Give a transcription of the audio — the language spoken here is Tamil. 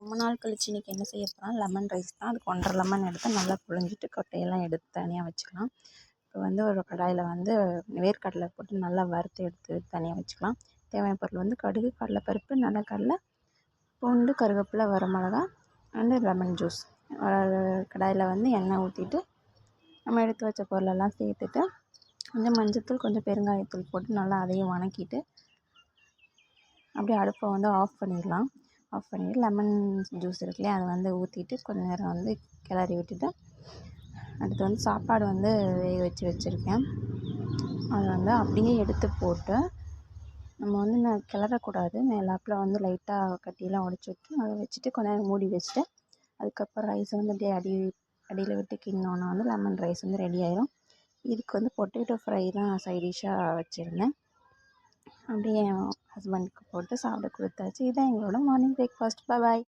ரொம்ப நாள் கழிச்சு இன்றைக்கி என்ன செய்ய போகிறோம், லெமன் ரைஸ் தான். அதுக்கு 1½ லெமன் எடுத்து நல்லா புழிஞ்சிட்டு கொட்டையெல்லாம் எடுத்து தனியாக வச்சுக்கலாம். இப்போ வந்து ஒரு கடாயில் வந்து வேர்க்கடலை போட்டு நல்லா வறுத்து எடுத்து தனியாக வச்சுக்கலாம். தேவையான பொருள் வந்து கடுகு, கடலைப்பருப்பு, நிலக்கடலை, பூண்டு, கருவேப்பிலை, வரமிளகா அண்டு லெமன் ஜூஸ். கடாயில் வந்து எண்ணெய் ஊற்றிட்டு நம்ம எடுத்து வச்ச பொருளெல்லாம் சேர்த்துட்டு கொஞ்சம் மஞ்சத்தூள், கொஞ்சம் பெருங்காயத்தூள் போட்டு நல்லா அதையும் வணக்கிட்டு அப்படியே அடுப்பை வந்து ஆஃப் பண்ணிடலாம். ஆஃப் பண்ணிவிட்டு லெமன் ஜூஸ் இருக்கு இல்லையா, அதை வந்து ஊற்றிட்டு கொஞ்சம் நேரம் வந்து கிளறி விட்டுட்டு அடுத்து வந்து சாப்பாடு வந்து வேக வச்சுருக்கேன். அதை வந்து அப்படியே எடுத்து போட்டு நம்ம வந்து கிளறக்கூடாது. மேலாப்பில் வந்து லைட்டாக கட்டியெல்லாம் உடச்சி விட்டு அதை வச்சுட்டு கொஞ்ச நேரம் மூடி வச்சுட்டு அதுக்கப்புறம் ரைஸ் வந்து அப்படியே அடியில் விட்டு கிண்டினோன்னா வந்து லெமன் ரைஸ் வந்து ரெடி ஆயிடும். இதுக்கு வந்து பொட்டேட்டோ ஃப்ரை தான் சைட் டிஷ்ஷாக வச்சுருந்தேன். அப்படியே என் ஹஸ்பண்டுக்கு போட்டு சாப்பிட கொடுத்தாச்சு. இதுதான் எங்களோட மார்னிங் பிரேக்ஃபாஸ்ட். பாய்.